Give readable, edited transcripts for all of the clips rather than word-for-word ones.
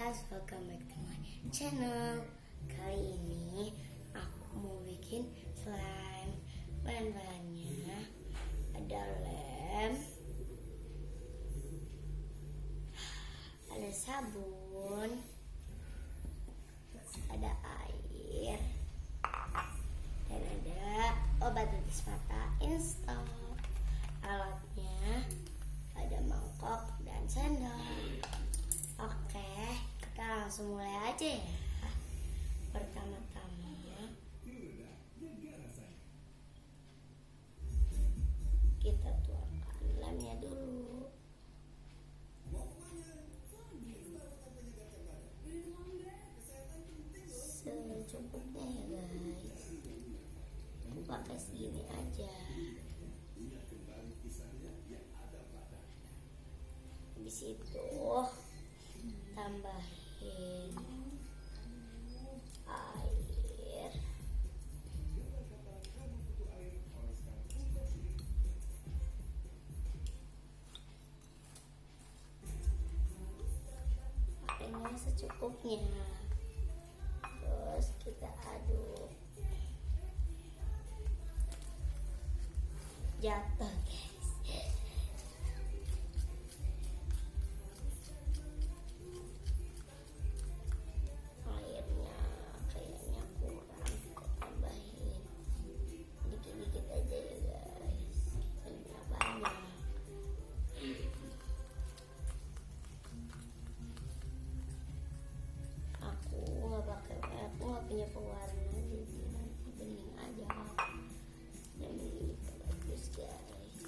guys, welcome back to my channel. Kali ini aku mau bikin slime. Bahan-bahannya ada lem, ada sabun, ada air, dan ada obat tulis mata instan. Alatnya ada mangkok dan sendok. Oke, kita langsung mulai aja ya. Pertama-tama kita tuangkan lemnya dulu. Secukupnya ya guys. Aku pakai segini aja. Habis itu tambahin air, pakainya secukupnya, terus kita aduk. Jatuh guys. Airnya kayaknya kurang, kita tambahin dikit-dikit aja ya guys. Airnya banyak. Aku nggak punya pewarna, jadi nanti bening aja. Yang ini bagus guys.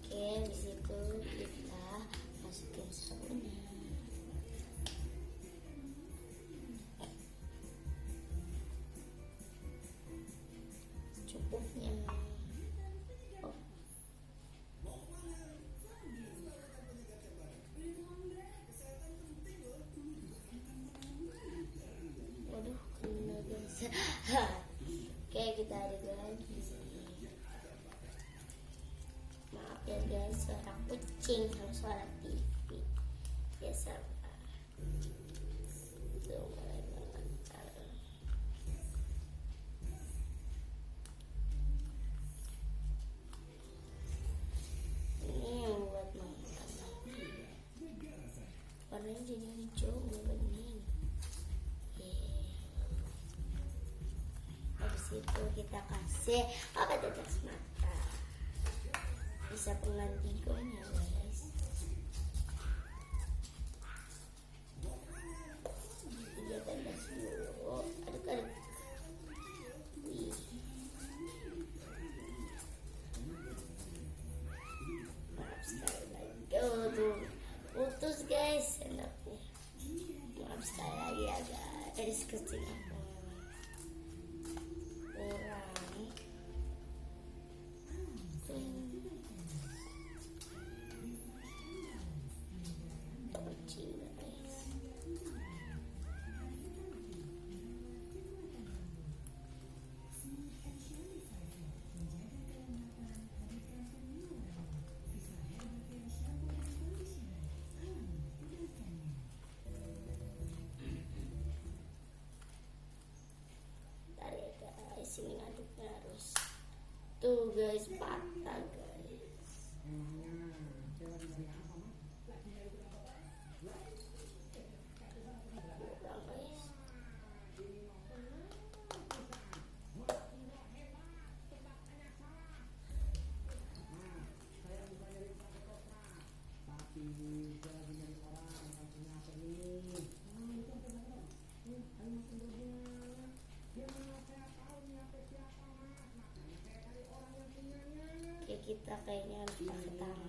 Oke, di situ kita masukin sabunnya. Cukupnya. Oh. Waduh, kena guys. Oke, kita aduk lagi. Maaf ya guys, suara kucing sama suara TV. Biasa lah. Tuh, mulai mengental. Ini yang buat mengental. Warnanya jadi hijau, udah bening. Habis itu kita kasih obat tetes mata. Bisa pengganti gomnya guys. Kita tetes dulu. Aduk-aduk. Wih. Maaf sekali lagi. Tuh. Putus guys sendoknya. Maaf sekali lagi ya guys. Kucing aku kurang. Kucing guys. Bentar ya guys, ini aduknya harus. Tuh guys, patah guys. Kurang guys. Oke, kita kayaknya harus pakai tangan.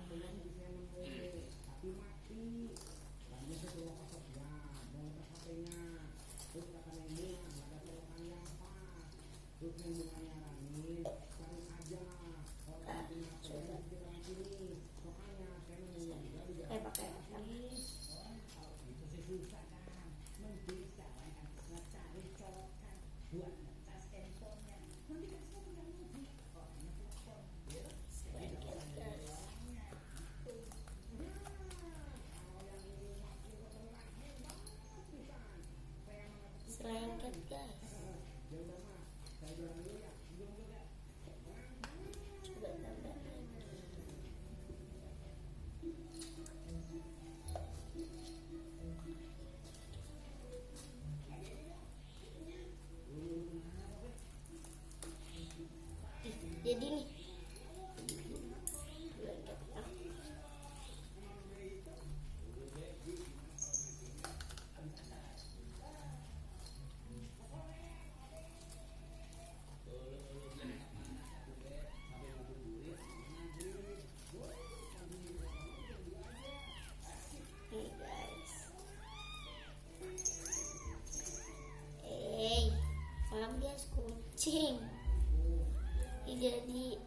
Coba. Pakai tangan. Sedikit guys. jadi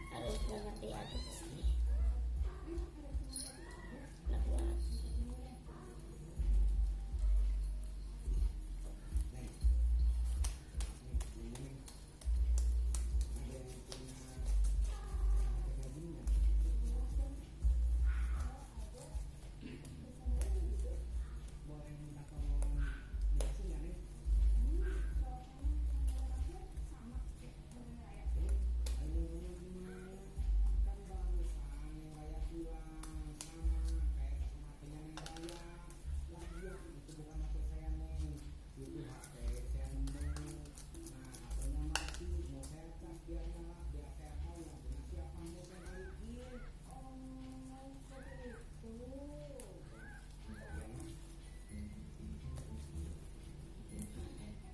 harus banget diaduk sih. Enak banget.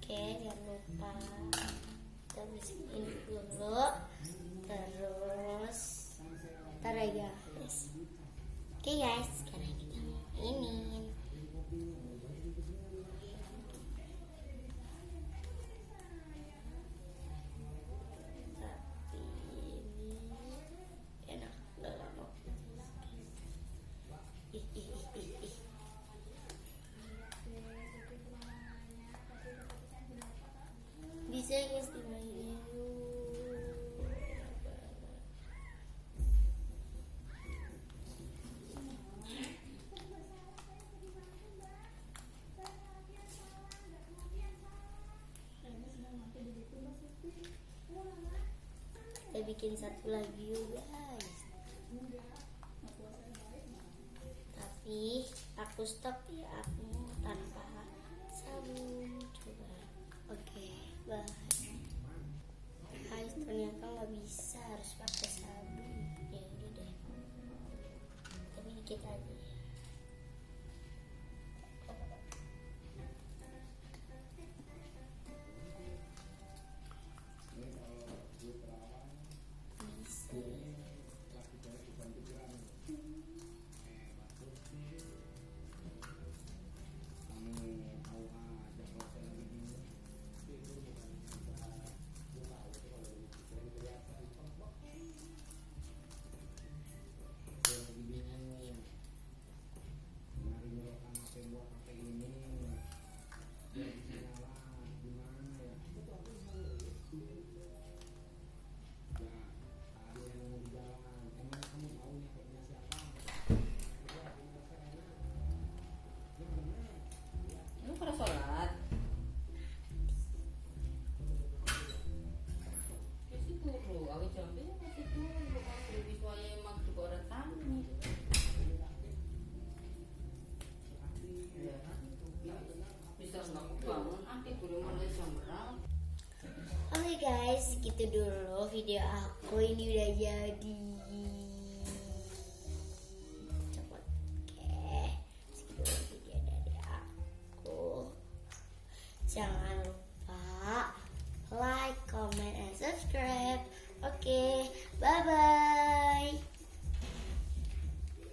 Oke, jangan lupa kita bersihin dulu, terus ntar ya guys. Oke guys, sekarang kita mainin. Tapi ini enak banget. Ih. Bisa guys dimainin. Kita bikin satu lagi yuk guys. Tapi aku stop ya, aku tanpa sabun. Coba. Oke, bye. Guys, ternyata nggak bisa, harus pakai sabun. Ya udah deh, tapi dikit aja. Oke guys, gitu dulu video aku, ini udah jadi.